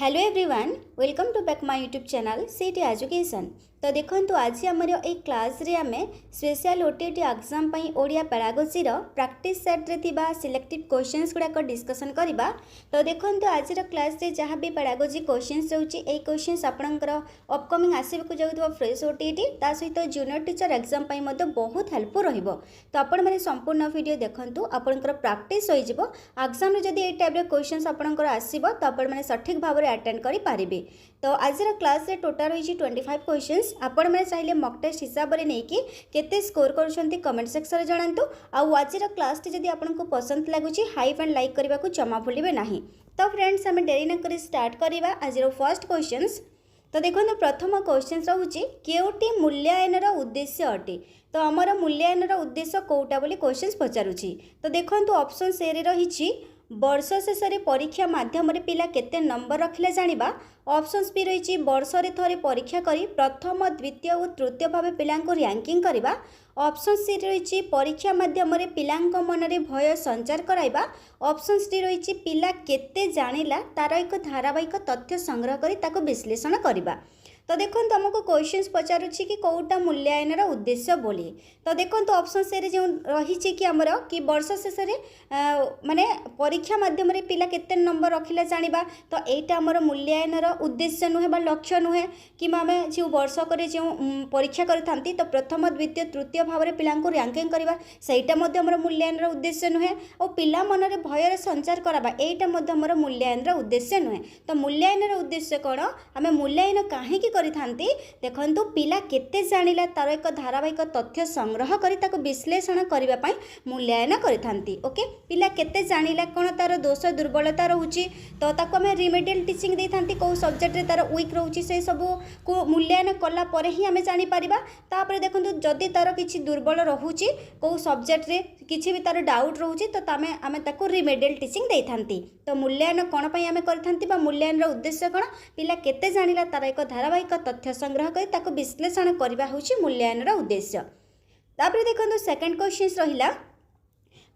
Hello everyone welcome to back my YouTube channel CT education. तो देखो आज आम ये क्लास रे आम special OTT exam Odia pedagogy practice set रे थिबा सिलेक्टेड क्वेश्चंस गुड़ाक डिस्कसन करबा। तो देखो आज क्लास रे जहाँ भी पेडागोजी क्वेश्चंस रोचे ये क्वेश्चंस आपणकर अपकमिंग आसवाक जाऊँ फ्रेश ओटीटी ता सहित जूनियर टीचर एग्जाम बहुत हेल्पफुल रहिबो। तो आपण मैंने संपूर्ण वीडियो देखंतु आपणकर प्रैक्टिस होई जिवो। एग्जाम रे जदी ए टाइप रे क्वेश्चंस आपणकर आसीबो तो आपण मैंने सठिक भाव में अटेंड करि पारिबे। तो आज क्लास रे टोटल होई 25 क्वेश्चंस आपण मैंने चाहिए मॉक टेस्ट हिसाब से नहीं कि केते स्कोर करूछंती कमेंट सेक्शन रे जणांतु। आउ आज क्लास टी जदी आपनको पसंद लागुची हाइप एंड लाइक करबा को जमा भूलिबे नाही। तो फ्रेंड्स हमें डेरी न करी स्टार्ट करबा आज फर्स्ट क्वेश्चंस। तो देखो प्रथम क्वेश्चन रोचे केउटी मूल्यांकन उद्देश्य अटे। तो आमर मूल्यांकन उद्देश्य कोटा बोली क्वेश्चन पचारुछि। तो देखो ऑप्शन ए रे रही वर्ष शेष परीक्षा माध्यम पिला केते नंबर रखिले जानिबा। ऑप्शंस भी रही वर्ष रे थरे परीक्षा करी प्रथम द्वितीय और तृतीय भाव पिलांको रैंकिंग करबा। ऑप्शन सी रही परीक्षा माध्यम पिलांको मन रे भय संचार कराइबा। ऑप्शन डी रही पिला केते जानिला तार एक धारावाहिक तथ्य संग्रह करी ताको विश्लेषण करबा। तो देखो तुमको क्वेश्चन पचारुछि कि कौटा मूल्यांकन उद्देश्य बोली। तो देखो ऑप्शन से जो रही कि आमर कि वर्ष शेष माने परीक्षा माध्यम पिला केते नंबर रखिले जानिबा। तो एटा आमर मूल्यांकन उद्देश्य नुहे बा लक्ष्य नुहे कि आम जो वर्ष करे जो परीक्षा करिथांती तो प्रथम द्वितीय तृतीय भाव में पिला रैंकिंग करबा सेटा मध्ये आमर मूल्यांकन उद्देश्य नुहे। और पिला मन रे भयर संचार करबा एटा मध्ये आमर मूल्यांकन उद्देश्य नुहे। तो मूल्यांकन उद्देश्य कोन आम मूल्यांकन काहे की करिथांती देखंतु पिला केते जानिला तार एक धारावाहिक तथ्य संग्रह करी ताको विश्लेषण करबा पई मूल्यांकन करिथांती। ओके पिला केते जानिला कोन तार दोष दुर्बलता रहउची तो ताको हम रिमेडियल टीचिंग देथांती को सब्जेक्ट रे तार वीक रहउची से सब को मूल्यांकन कला परे ही हमें जानि परिबा। तापर देखंतु जदी तार किछि दुर्बल रहउची को सब्जेक्ट रे किछि भी तार डाउट रहउची तो तामे आमे ताको रिमेडियल टीचिंग देथांती। तो मूल्यांकन कोन पई हमें करथांती बा मूल्यांकन उद्देश्य कोन पिला केते जानिला तार एक धारावाहिक तथ्य संग्रह करी ताको विश्लेषण करबा होछि मूल्यांकन उद्देश्य। तापर देखंतु सेकंड क्वेश्चन रहिला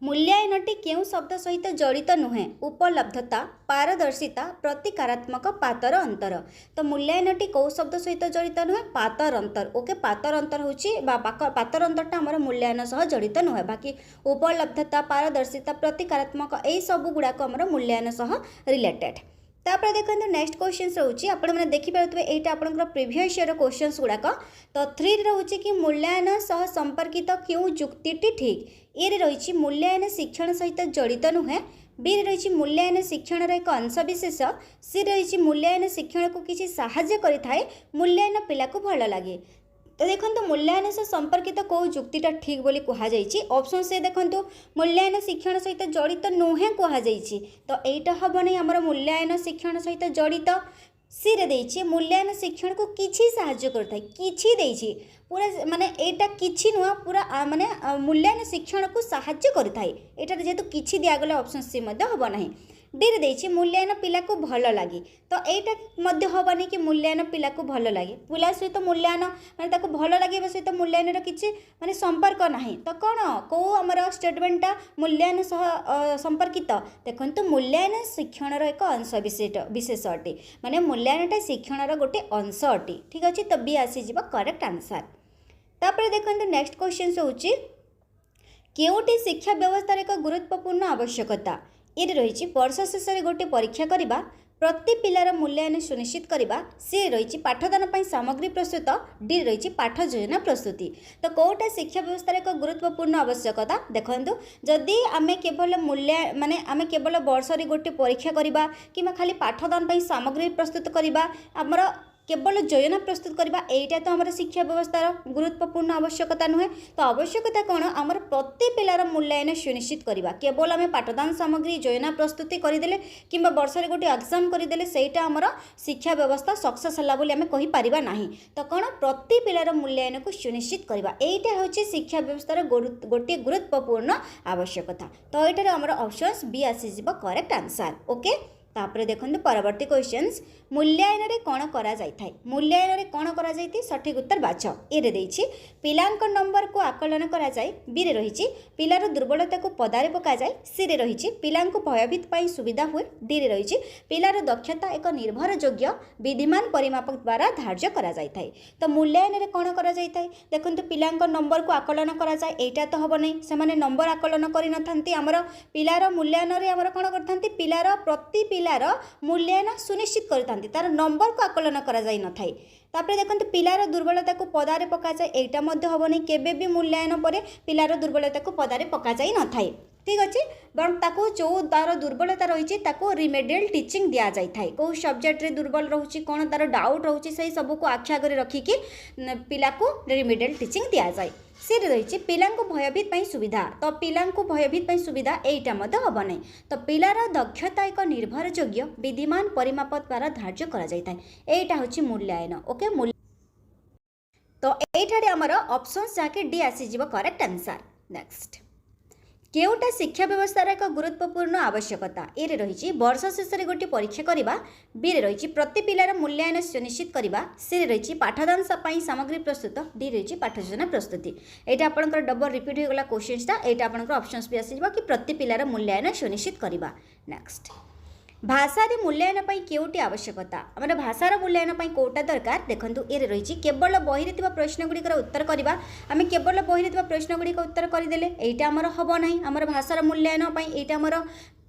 मूल्यांकनटी केउ शब्द सहित जड़ित नुहे उपलब्धता पारदर्शिता प्रतिकारात्मक पातर अंतर। तो मूल्यांकनटी कौ शब्द सहित जड़ित नुहे पातर अंतर। ओके पातर अंतर होछि पातर अंतरटा हमर मूल्यांकन सह जड़ित नुहे बाकी उपलब्धता पारदर्शिता प्रतिकारात्मक एई सब गुडाक हमर मूल्यांकन सह रिलेटेड। तापर देखो नेक्स्ट क्वेश्चन रोचे आपण मैंने देखिपे यहाँ आपंकर प्रिवियस ईयर क्वेश्चंस गुड़ाक। तो 3 रोचे कि मूल्यांकन सह संपर्कित क्यों जुक्तिटी ठीक। ए रही मूल्यांकन शिक्षण सहित जड़ित नुहे। बी रही मूल्यांकन शिक्षण एक अंश विशेष। सी रही मूल्यांकन शिक्षण को किसी साहाय्य करिथाए मूल्यांकन पिला को भल लगे। तो देखो मूल्यांकन से संपर्कित कौ जुक्तिटा ठीक बोली कहुई। ऑप्शन से देखो मूल्यांकन शिक्षण सहित जड़ित नुहे कहुई तो यहाँ हम नहीं आमर मूल्यांकन शिक्षण सहित जड़ित। सी रे देछि मूल्यांकन शिक्षण को किछि साहाय्य करथाय किछि देछि पूरा माने एटा किछि नुआ पूरा माने मूल्यांकन शिक्षण को साहाय्य करथाय एटा जेतु किछि दिया गले ऑप्शन सी मध्ये होबो नाही। डी रे देछि मूल्यांकन पिला को भल लागे तो एटा मध्ये होबनी कि मूल्यांकन पिला को भल लागे पिला सहित मूल्यांकन माने ताको भल लागे सहित मूल्यांकन किछि माने संपर्क नाही। तो कोन को हमर स्टेटमेंटटा मूल्यांकन सह संपर्कित देखंतु मूल्यांकन शिक्षण एक अंश विशेष अटे माने मूल्यांकनटा शिक्षण गोटे अंश अटे। ठीक अछि तो बी आसी जिवो करेक्ट आंसर। तापर देखंतु नेक्स्ट क्वेश्चन होउची केउटी शिक्षा व्यवस्था एक गुरुत्वपूर्ण आवश्यकता। ये रही वर्ष शेष गोटे परीक्षा करबा प्रति पिलार मूल्यांकन सुनिश्चित करबा। सी रही पाठदान पर सामग्री प्रस्तुत। डी रही पाठ योजना प्रस्तुति। तो कौटा शिक्षा व्यवस्था एक गुरुत्वपूर्ण आवश्यकता देखंतु जदि आमे केवल माने आमे केवल वर्ष रे गोटे परीक्षा करबा कि खाली पाठदान पर सामग्री प्रस्तुत करबा आमर केवल योजना प्रस्तुत करबा एटा तो आमर शिक्षा व्यवस्थार गुरुत्वपूर्ण आवश्यकता नुहे। तो आवश्यकता कौन आमर प्रति पिलार मूल्यांकन सुनिश्चित करबा केवल आम पाठदान सामग्री योजना प्रस्तुति करदेले कि वर्ष रे गोटे एग्जाम करदेले सेटा आमर शिक्षा व्यवस्था सक्सेस हला बोली आमे कहि परिबा नाही। तो कौन प्रति पिलार मूल्यांकन को सुनिश्चित करबा एटा होछि शिक्षा व्यवस्थार गोटे गुरुत्वपूर्ण आवश्यकता। तो एटार आमर ऑप्शंस बी आसी जिवो करेक्ट आंसर। ओके तापर देखते परवर्ती क्वेश्चंस मूल्यांकन रे कौन करा जाय थाय मूल्यांकन रे कौन करा जाय सठिक उत्तर बाछ ए रे देछि पिलांक नंबर को आकलन करा जाय बी रे रहिछि पिलार दुर्बलता को पदारे पका जाय सी रे रहिछि पिलांक भयभीत पई सुविधा हुए डी रे रहिछि पिलार दक्षता एक निर्भर योग्य विधिमान परिमापक द्वारा धार्य करा जाय थाय तो मूल्यांकन रे कौन करा जाय थाय देखंतु पिलांक नंबर को आकलन करा जाय एटा तो हबो नै से माने नंबर आकलन करि नथांती हमर पिलार मूल्यांकन रे हमर कोन करथांती पिलार प्रति पिलार मूल्यांकन सुनिश्चित करथांती तार नंबर को आकलन करा जाय नथाय तापर देखंतु पिलार दुर्बलता को पदारे पका जाय एटा मध्ये हबो नै केबे भी मूल्यांकन परे पिलार दुर्बलता को पदारे पका जाय नथाय ठीक अच्छे बट ताको जो तार दुर्बलता रही रिमेडियल टीचिंग दि जाए थाए कौ सब्जेक्ट रे दुर्बल रोचे कौन तार डाउट रोचे से सब को आख्या कर रखिकी पिला को रिमेडियल टीचिंग दि जाए सी रही पिला भयभीत पई सुविधा तो पिला भयभीत पई सुविधा एटा मध्य हम ना तो पिलार दक्षता एक निर्भर योग्य विधिमान परिमाप द्वारा धार्य करा जाय थाए एटा होची मूल्यांकन ओके तो एठारे हमर ऑप्शंस जाके डी आसी जीव करेक्ट आंसर नेक्स्ट केउटा शिक्षा व्यवस्थार एक गुरुत्वपूर्ण आवश्यकता ए रही वर्ष शेष में गोटे परीक्षा करवा बी रही प्रति पिलार मूल्यांकन सुनिश्चित करवा सी रही पाठदान सामग्री प्रस्तुत डी रही पाठ योजना प्रस्तुति यहाँ आपंकर डबल रिपीट होगा क्वेश्चनटा यहाँ आपंकर ऑप्शंस भी आसीज कि प्रति पिलार मूल्यांकन सुनिश्चित करवा नेक्स्ट भाषा रे मूल्यांकन पई केउटी आवश्यकता आमर भाषार मूल्यांकन पई कोटा दरकार देखंतु ए रही केवल बही रे प्रश्न गुड़िकर उत्तर करवा आम केवल बही रे प्रश्न गुड़िक उत्तर करदेले एटा आमर हबो नाही आमर भाषार मूल्यांकन पई एटा आमर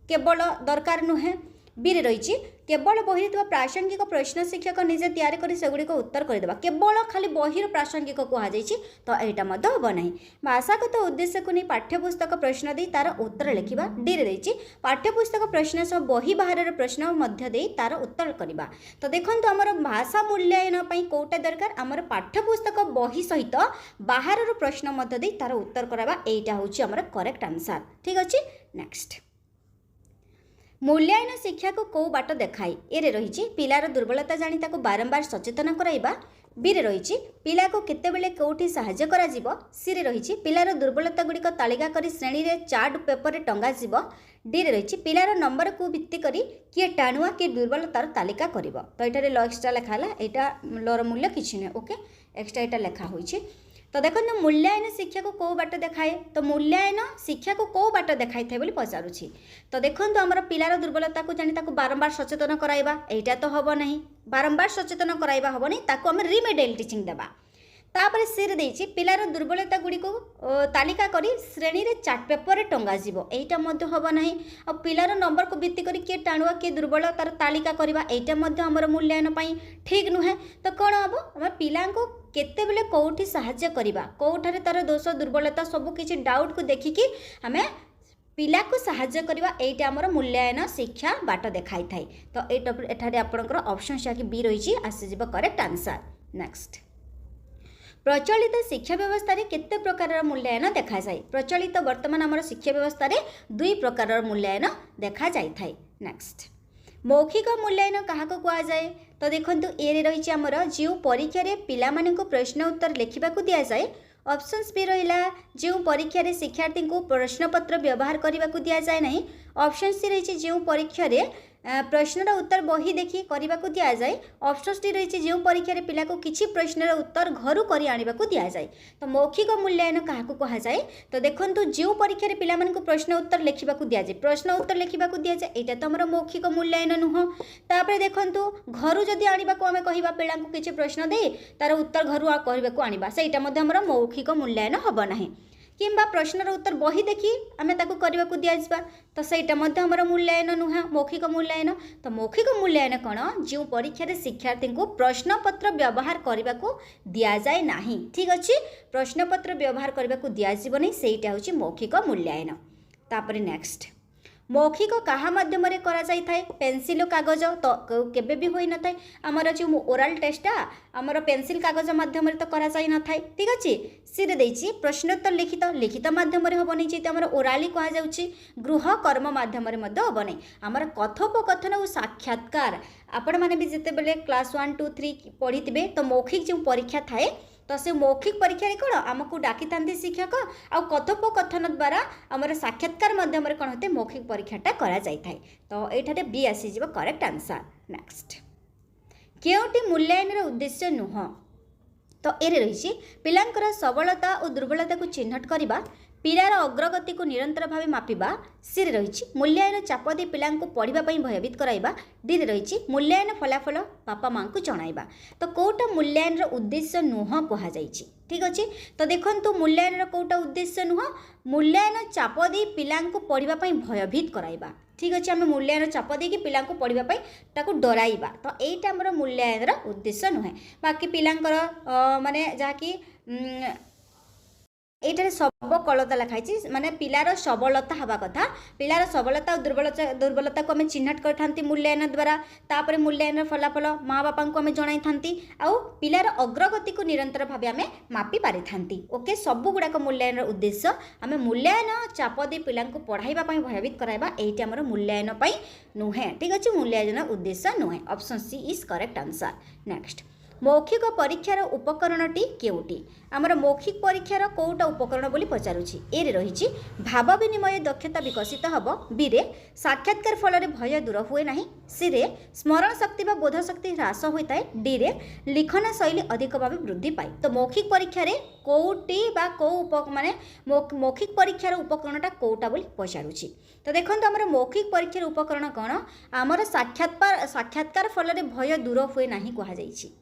केवल दरकार नुहे बी रही केवल बही रे प्रासंगिक प्रश्न शिक्षक निजे तैयारी कर सेगुड़िक उत्तर करदेबा केवल खाली बही प्रासंगिक कहुई तो यहाँ हम ना भाषागत उद्देश्य को नहीं पाठ्यपुस्तक प्रश्न दे तार उत्तर लिखा डी रही पाठ्यपुस्तक प्रश्न सह बही बाहर प्रश्न दे तार उत्तर करवा तो देखो आमर भाषा मूल्यांकन कौटा दरकार आमर पाठ्यपुस्तक बही सहित बाहर प्रश्न दे तार उत्तर करवा यहाँ हूँ आमर करेक्ट आंसर ठीक अच्छे नेक्स्ट मूल्यांकन शिक्षा को कौ बाट देखाए ए रही पिलार दुर्बलता जानी ताको बारंबार सचेतन कराइबा बी रही पिला को केतेबेले कौटी साहाय्य करा जीवो सी रही पिलार दुर्बलता गुड़िक तालिका करी श्रेणी रे चार्ट पेपर रे टंगा जीवो डी रही पिलार नंबर को भित्ति करी किए टाणुआ किए दुर्बलतार तालिका करिवो तो एटारे ल एक्स्ट्रा लेखाला एटा लर मूल्य किछि नै ओके एक्स्ट्रा एटा लेखा होइछि तो देखो मूल्यांकन शिक्षा को कौ बाट देखाए तो मूल्यांकन शिक्षा को कौ बाट देखाई थे बोली पचारुछि तो देखो आमर पिलार दुर्बलता को जानी ताको बारंबार सचेतन कराइबा एटा तो हबो नहीं बारंबार सचेतन कराइबा हबो नहीं ताको हम रिमेडियल टीचिंग देबा तापर सी देछि पिलार दुर्बलता गुड़ी को तालिका करी श्रेणी रे चार्ट पेपर रे टंगा जीवो एटा मध्य हबो नहीं आ पिलार नंबर को भित्ति करी के टाणुआ के दुर्बल तार तालिका करबा एटा मध्य हमर मूल्यांकन पई ठीक नुहे तो कोन हबो हम पिला को केतेबेले कौटी साहाय्य करबा कौठारे तार दोष दुर्बलता सब किछि डाउट को देखिकी हमें पिला को साहाय्य करबा एटा हमर मूल्यांकन शिक्षा बाट देखाई थाई तो एठारे आपनकर ऑप्शन जाकी बी रही आसी जीव करेक्ट आंसर नेक्स्ट प्रचलित शिक्षा व्यवस्था रे केते प्रकार मूल्यांकन देखा जाए प्रचलित वर्तमान आमर शिक्षा व्यवस्था रे दुई प्रकार मूल्यांकन देखा जाए थाए नेक्स्ट मौखिक मूल्यांकन क्या कह जाए तो देखो ए रही आमर जो परीक्षा रे पिला मानक प्रश्न उत्तर लिखा दि जाए ऑप्शंस भी रहा जो परीक्षा रे शिक्षार्थी को प्रश्नपत्र व्यवहार करने को दि जाए नहीं ऑप्शन सी रही जो परीक्षा रे प्रश्नर उत्तर बही देखी करने को दि जाए ऑप्शन टी रही जो परीक्षा रे पिला को किसी प्रश्नर उत्तर घर कर आने को दि जाए तो मौखिक मूल्यांकन क्या कह जाए तो देखो जो परीक्षा रे पिला को प्रश्न उत्तर लिखा दि जाए प्रश्न उत्तर लिखा दि जाए यहाँ तो आम मौखिक मूल्यांकन नुह तापर देखो घर जदि आने को आम कह पिला को किसी प्रश्न दे तार उत्तर घर कहने को आने से यहाँ मौखिक मूल्यांकन हम ना किंबा प्रश्नर उत्तर बही देखी आम ताको करने को दि जाए तो सहीटा आमर मूल्यांकन नुह मौखिक मूल्यांकन तो मौखिक मूल्यांकन कौन जो परीक्षा रे शिक्षार्थी को प्रश्नपत्र व्यवहार करने को दि जाए ना ठीक अच्छे प्रश्नपत्र व्यवहार करने को दिज्व नहीं सहीटा हूँ मौखिक मूल्यांकन तापर नेक्स्ट मौखिक क्या मध्यम करा जाए पेनसिल कागज तो केबे भी होई न थाए आमर जो ओराल टेस्टा आमर पेनसिल कागज मध्यम तो करा जाए न थाए ठीक अच्छे सी देछि प्रश्नोत्तर लिखित लिखित मध्यम हम नहीं जी आमर ओराली कह जाउछि गृह कर्म मध्यम हम नहीं आमर कथोपकथन और साक्षात्कार आपण मैंने भी जिते बेले क्लास 1 2 3 पढ़ी थे तो मौखिक जो परीक्षा थाए तो से मौखिक परीक्षा रे कौन आमको डाकी थांती शिक्षक आ कथोपकथन द्वारा आमर साक्षात्कार माध्यम कौन होते मौखिक परीक्षाटा करा जाय थाए। तो एठारे बी आसी जिवो करेक्ट आंसर। नेक्स्ट केउटी मूल्यांकन उद्देश्य नुह तो ये रही पिलांकर सबलता और दुर्बलता को चिन्हट करवा पिलार अग्रगति को निरंतर भाव मापिबा सी रही मूल्यांकन चाप दे पिला पढ़ाई भयभीत कराइबा डी रही मूल्यांकन फलाफल बापा माँ को जणाइबा। तो कौटा मूल्यांकन उद्देश्य नुह कहुई ठीक अच्छे। तो देखो मूल्यांकन कौटा उद्देश्य नुह मूल्यांकन चाप दे पिला पढ़ाई भयभीत कराइबा ठीक अच्छे। आम मूल्यांकन चाप देकी पिला पढ़ाई ताकू डराइबा तो यहीटा आमर मूल्यांकन उद्देश्य नुहे। बाकी पिलांकर माने जहाँकि ये सबकलता लिखाई माने पिलार सबलता हवा कथा पिलार सबलता और दुर्बलता को आम चिन्हट कर मूल्यांकन द्वारा तापर मूल्यांकन फलाफल माँ बापा को आम जन था पिलार अग्रगति को निरंतर भाव आम मापी पारि था। ओके सब गुड़ाक मूल्यांकन उद्देश्य आम मूल्यांकन चाप दे पिला पढ़ाइबा भयभीत कराइबा यही आमर मूल्यांकन नुहे ठीक अच्छे। मूल्यांकन उद्देश्य नुहे option C is correct answer. Next मौखिक परीक्षार उपकरणटी केउटी आमर मौखिक परीक्षार कौटा उपकरण बोली पचारुछि। ए रही भाव विनिमय दक्षता विकसित हब बी रे साक्षात्कार फल भय दूर हुए नहीं सी रे स्मरण शक्ति व बोध शक्ति ह्रास होता है डी रे लिखन शैली अधिक भाव वृद्धि पाए। तो मौखिक परीक्षा रे कौटी बा कौ माने मौखिक परीक्षार उपकरणटा कौटा बोली पचारुछि। तो देखो आमर मौखिक परीक्षार उपकरण कौन आमर साक्षात्कार फल भय दूर हुए नहीं कहुई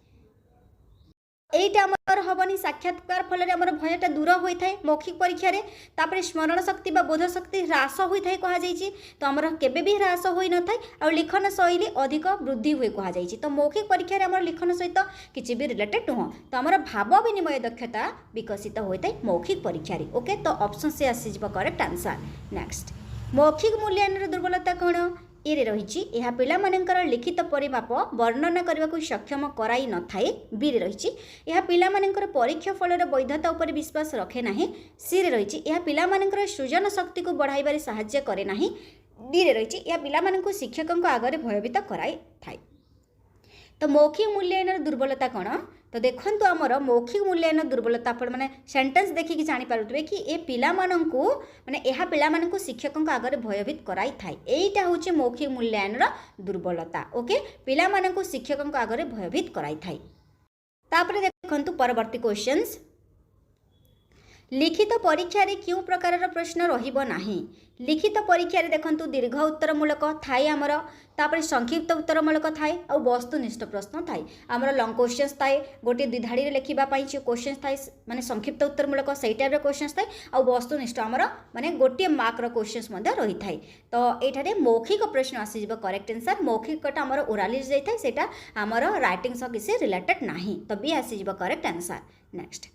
एटा आमर हबनी साक्षात्कार फल आमर भयटा दूर होता है मौखिक परीक्षा रे तापर स्मरण शक्ति बा बोध शक्ति ह्रास होता है कहुई तो आमर केबे भी ह्रास होई न थाए और लिखन शैली अधिक वृद्धि हुए कहुई। तो मौखिक परीक्षा रे आमर लिखन सहित किसी भी रिलेटेड नुह तो आमर भाव विनिमय दक्षता विकसित होता है मौखिक परीक्षा रे। ओके तो ऑप्शन से आसी करेक्ट आंसर। नेक्स्ट मौखिक मूल्यांकन दुर्बलता कौन ये रही यह पिलामानंकर लिखित परिमाप वर्णना करने को सक्षम कराई न थाए बी रही यह पिलामानंकर परीक्षा फल वैधता उपर विश्वास रखे नहीं सी रही यह पिलामानंकर सृजन शक्ति को बढ़ाइबारे सहाय्य करे नहीं डी रही यह पिलामानंकु शिक्षकों आगे भयभीत कराई थाए। तो मौखिक मूल्यांकन दुर्बलता कौन तो देखो आमर मौखिक मूल्यांकन दुर्बलता आपण मैंने सेंटेंस देखिकी जानीपारे कि ए पिलामानंकु माने यह पिलामानंकु शिक्षकों आगे भयभीत कराई थाए एटा होची मौखिक मूल्यांकन दुर्बलता। ओके पिलामानंकु शिक्षकों आगे भयभीत कराई थाए। तापरे देखंतु परवर्ती क्वेश्चंस लिखित परीक्षा रे क्यों प्रकार प्रश्न रहिबो नाही लिखित परीक्षा रे देखंतु दीर्घ उत्तरमूलक थाए आमर तापर संक्षिप्त उत्तरमूलक थाए और वस्तुनिष्ठ प्रश्न थाए आमर लॉन्ग क्वेश्चंस थाए गोटे द्विधाड़ी लिखा क्वेश्चन थाए माने संक्षिप्त उत्तरमूलक सही टाइप क्वेश्चंस थाए और वस्तुनिष्ठ आमर माने गोटे मार्कर क्वेश्चंस मध्य रही थाए। तो एठारे मौखिक प्रश्न आसी करेक्ट आंसर मौखिकटा आमर ओराली जाए सेटा आमर राइटिंग सह किसी रिलेटेड नाही तो बी आसी करेक्ट आंसर। नेक्स्ट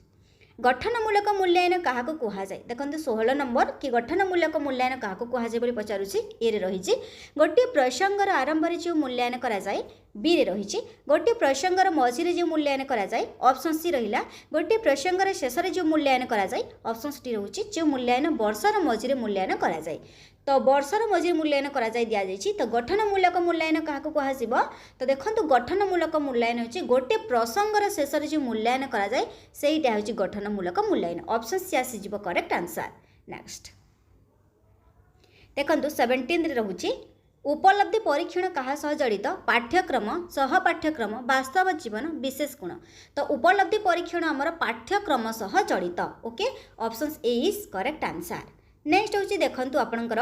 गठनमूलक मूल्यांकन क्या कहुए देखो 16 नंबर कि गठनमूलक मूल्यांकन क्या कहुए पचारुछि ए रही गोटे प्रसंगर आरंभ में जो मूल्यांकन कराए बी रही गोटे प्रसंगर मझिरे जो मूल्यांकन कराए ऑप्शन सी रहा गोटे प्रसंगर शेष में जो मूल्यांकन कराए ऑप्शन डी रोचे जो मूल्यांकन वर्षर मझिरे मूल्यांकन कराए। तो वर्षर मझिरे मूल्यांकन करा दि जाए तो गठनमूलक मूल्यांकन क्या कहुए तो देखो गठनमूलक मूल्यांकन होची गोटे प्रसंगर शेष में जो मूल्यांकन कराए सेटा होची गठनमूलक मूल्यांकन ऑप्शन सी आसी करेक्ट आंसर। नेक्स्ट देखो 17 रोचे उपलब्धि परीक्षण क्या सह जड़ित पाठ्यक्रम सह पाठ्यक्रम वास्तव जीवन विशेष गुण तो उपलब्धि परीक्षण आमर पाठ्यक्रम सह जड़ित। Okay option A is correct answer. Next हूँ देखु आपणकर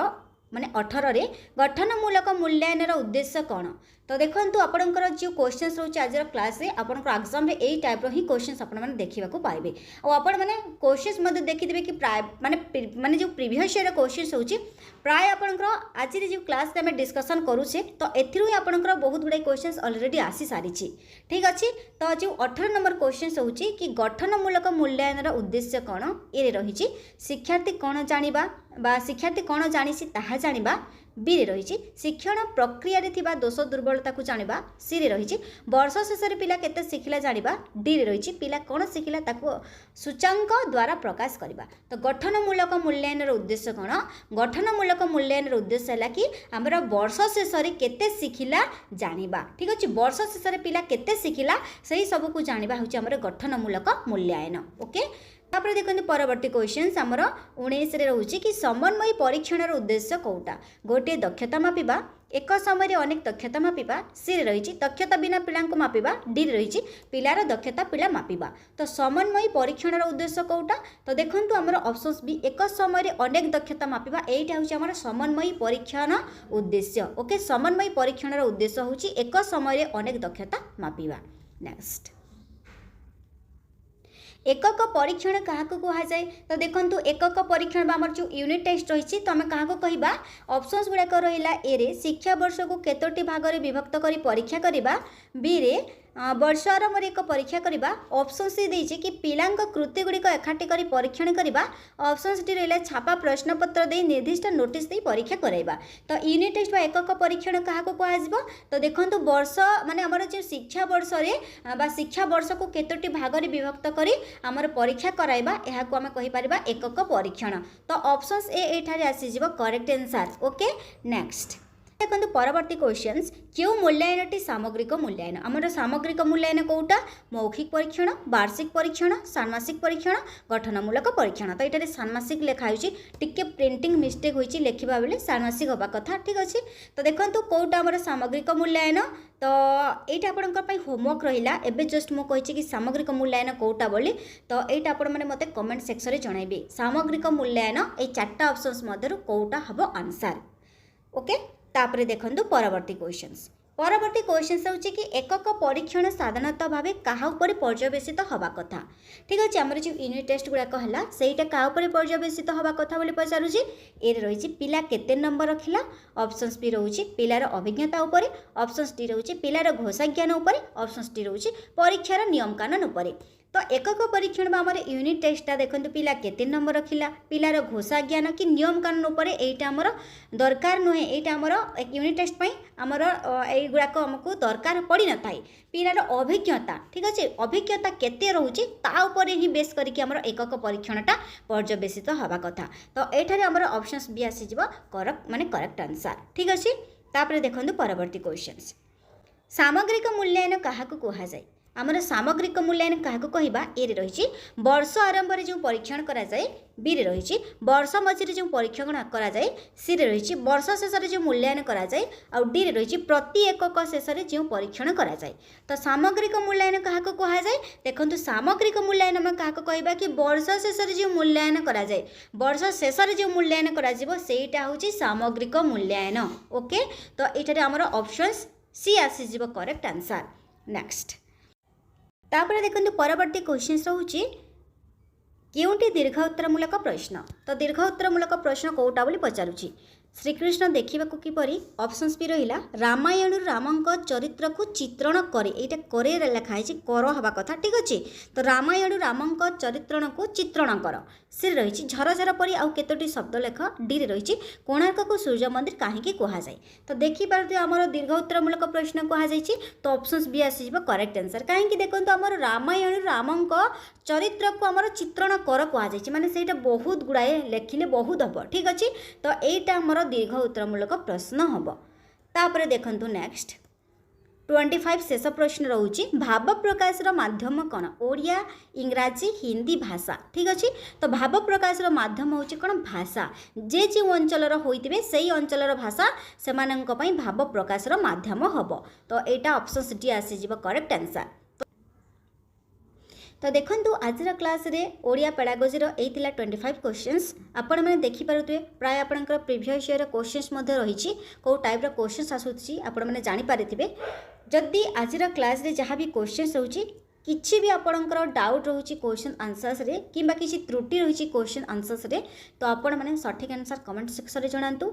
माने 18 रे गठनमूलक मूल्यांकन उद्देश्य कौन तो देखो आपणकर जो क्वेश्चंस रोचे आज क्लास रे आपणकर एग्जाम रे एई टाइप रो ही क्वेश्चंस आपण माने देखिबा को पाइबे और आपण माने क्वेश्चंस मध्ये देखिदेबे कि प्राय माने जो प्रीवियस ईयर क्वेश्चंस होची प्राय आपणकर आज रे जो क्लास रे हम डिस्कशन करूछे तो एथिरु आपणकर बहुत गुडे क्वेश्चंस ऑलरेडी आसी सारिछि ठीक अछि। तो जो 18 नंबर क्वेश्चंस होची कि गठनमूलक मूल्यांकन उद्देश्य कौन ये रही शिक्षार्थी कौन जानिबा बा शिक्षार्थी कौन जानिछि ताहा जानिबा बी रे रही शिक्षण प्रक्रिया रे थिबा दोष दुर्बलता को जानिबा सी रे रही वर्ष शेष रे पिला केते शिखिला जानिबा डी रे रही पिला कोन शिखिला ताको सूचांक द्वारा प्रकाश करबा। तो गठनमूलक मूल्यांकन रो उद्देश्य कोन गठनमूलक मूल्यांकन रो उद्देश्य हला कि हमरा वर्ष शेष रे केते शिखिला जानिबा। ठीक अछि वर्ष शेष रे पिला केते शिखिला सही सब को जानिबा होछि हमर गठनमूलक मूल्यांकन। ओके तापर देखते परवर्ती क्वेश्चन आमर 19 रे रहउछि कि समन्वय परीक्षण रो उद्देश्य कोउटा गोटे दक्षता मापिबा एक समय अनेक दक्षता मापिबा सी रही दक्षता बिना पिला मापिबा डी रही पिलार दक्षता पिला मापिबा। तो समन्वय परीक्षण उद्देश्य कोउटा तो देखंतु हमर ऑप्शंस भी एक समय अनेक दक्षता मापिबा एटा होछि हमर समन्वय परीक्षण उद्देश्य। ओके समन्वय परीक्षण उद्देश्य होछि एक समय अनेक दक्षता मापिबा। नेक्स्ट एकक परीक्षण क्या कह जाए तो देखो एकक परीक्षण आम जो यूनिट टेस्ट रही तो आम क्या कहवा ऑप्शंस गुड़ाक रहा ए रे शिक्षा वर्ष को केतोटी भाग में विभक्त कर परीक्षा करवा बी रे वर्ष आरंभ एक परीक्षा करवा ऑप्शन सी देछि कि पिलांक कृति गुड़िक एकाठी कर परीक्षण करवा ऑप्शन डी रहा छापा प्रश्नपत्र दे निर्दिष्ट नोटिस दे परीक्षा कराइबा। तो यूनिट टेस्ट बा एकक परीक्षण क्या कह तो देखो वर्ष माने आमर जो शिक्षा वर्ष रे शिक्षा वर्ष को केतोटी भाग में विभक्त कर आमर परीक्षा कराइबा एहा को आम कहि परिबा एकक परीक्षण। तो ऑप्शंस ए एठारे आसीजिवो करेक्ट आंसर। ओके नेक्स्ट देखो परवर्ती क्वेश्चंस क्यों मूल्यांकन सामग्रिक मूल्यांकन आमर सामग्रिक मूल्यांकन कोटा मौखिक परीक्षण वार्षिक परीक्षण षाण्मासिक परीक्षण गठनमूलक परीक्षण। तो ये षाण्मासिक लिखा टिके प्रिंटिंग मिस्टेक होइछि लिखिबा बेले षाण्मासिक होबा कथा। ठीक अछि तो देखंतु कोटा आमर सामग्रिक मूल्यांकन तो ये आपंकर होमवर्क रहा एवं जस्ट मुझे कही कि सामग्रिक मूल्यांकन कोटा बोली तो ये आपण मैंने मत कमेंट सेक्शन में जनइबे सामग्रिक मूल्यांकन ये 4टा ऑप्शंस मध्यरु कोटा हबो आंसर। ओके तापरे देखंतु परवर्ती क्वेश्चंस होछि कि एकक परीक्षण साधारणतः भाव कहा ऊपर पर्यवेसित हवा कथा। ठीक अच्छे आमर जो यूनिट टेस्ट गुड़ाक है सहीटा क्या पर्यवेसित हवा कथा बोली पचारुछि ए रही पिला केते नंबर रखिला ऑप्शंस बी रही पिलार अभिज्ञता उपरे ऑप्शंस डी रही पिलार घोषा ज्ञान उपरे ऑप्शंस डी रही परीक्षार नियम कानून उपरे। तो एकक परीक्षण आमर यूनिट टेस्टा देखो पिला केते नंबर रखिला पिलार घोषा ज्ञान कि नियम कानून उपरे एटा आमर दरकार नुहे एटा आमर यूनिट टेस्ट पई आमर एई गुडाक हमकु दरकार पड़ी न थाई पिलार अभिज्ञता। ठीक अच्छे अभिज्ञता केते रहउची ता उपरे ही बेस करके आमर एकक परीक्षणटा पर्यवेसित हवा कथा। तो एठारे आमर ऑप्शंस बी आसी जिवो करेक्ट माने करेक्ट आंसर। ठीक अच्छे तापरे देखंतु परवर्ती क्वेश्चंस सामग्रिक मूल्यांकन काहाकु कहा जाय आमर सामग्रिक मूल्यांकन क्या कहवा ए रही वर्ष आरंभ में जो परीक्षण करा जाए बी रे रही वर्ष मझे जो परीक्षण करा जाए सी रे रही वर्ष शेष में जो मूल्यांकन करा जाए आउ डी रे रही प्रति एकक शेष में जो परीक्षण करा जाए। तो सामग्रिक मूल्यांकन क्या कह जाए देखो सामग्रिक मूल्यांकन में क्या कहवा कि वर्ष शेष में जो मूल्यांकन करा जाए वर्ष शेष में जो मूल्यांकन करा सेटा होची सामग्रिक मूल्यांकन। ओके तो ये आमर ऑप्शंस सी आसीजिवो करेक्ट आंसर। नेक्स्ट तापर देखो परवर्ती क्वेश्चन रोचे केउंटी दीर्घ उत्तरमूलक प्रश्न। तो दीर्घ उत्तरमूलक प्रश्न कोटा बोली पचारुछि श्रीकृष्ण देखा किपरि ऑप्शंस भी रहा रामायण रामंक चरित्र को चित्रण करे ये करे लिखाई कर हवा कथा। ठीक अच्छे तो रामायण रामंक चरित्रण को चित्रण कर सी रही झरझर परी आउ केतोटी शब्द लेख डी रही कोणार्क को सूर्य मंदिर कहीं कहुए। तो देखिपारे आमर दीर्घ उत्तरमूलक प्रश्न कहुई तो ऑप्शंस भी आसीज करेक्ट आंसर कहीं देखो आमर रामायण रामंक चरित्र को आमर चित्रण कर कहुई माने सेटा बहुत गुड़ाए लेखिले बहुत हम। ठीक अच्छे तो यहीटा आमर दीर्घ उत्तरमूलक प्रश्न हम। तापरे देखंतु नेक्स्ट 25 शेष प्रश्न रोचे भाव प्रकाशर माध्यम कौन ओडिया इंग्राजी हिंदी भाषा। ठीक अच्छे तो भाव प्रकाशर माध्यम होची कौन भाषा जे जो अंचल होइतिबे सेही अंचलर भाषा सेमानंक पई भाव प्रकाशर माध्यम हम। तो एटा ऑप्शन डी आसीजिवो करेक्ट आंसर। तो देखो आज क्लास रे ओडिया पेडागोजी रही 25 क्वेश्चंस आपण मैंने देखिपे प्राय आपंकर प्रिवियस ईयर क्वेश्चंस रही कौ टाइप क्वेश्चंस आसूची आपण मैंने जानीपारे। जदि आज क्लास रे जहाँ भी क्वेश्चंस रोचे किसी भी आपणकर डाउट रोचे क्वेश्चन आंसर्स रे किंबा किसी त्रुटि रही क्वेश्चन आंसर्स रे तो आपण मैंने सठिक आंसर कमेंट सेक्शन में जनातु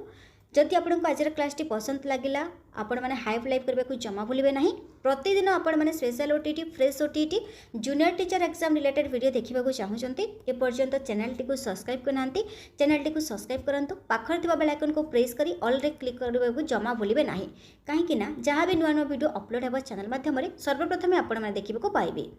जदि आपको आज क्लास टी पसंद लगिला आपण मैंने हाइव लाइव करने को जमा भूलिए ना। प्रतिदिन आपण मैंने special OTT fresh OTT junior teacher exam related video देखा चाहूँगी एपर्यंत चैनल टी को सब्सक्राइब करना चैनल टी को सब्सक्राइब करूँ पाखर थी बेल आइकन को प्रेस करी ऑल रे क्लिक करने को जमा भूलिए ना कहीं जहाँ भी नुआ नुआ वीडियो अपलोड हो चैनल माध्यम सर्वप्रथम आपण मैंने देखा पाइबे।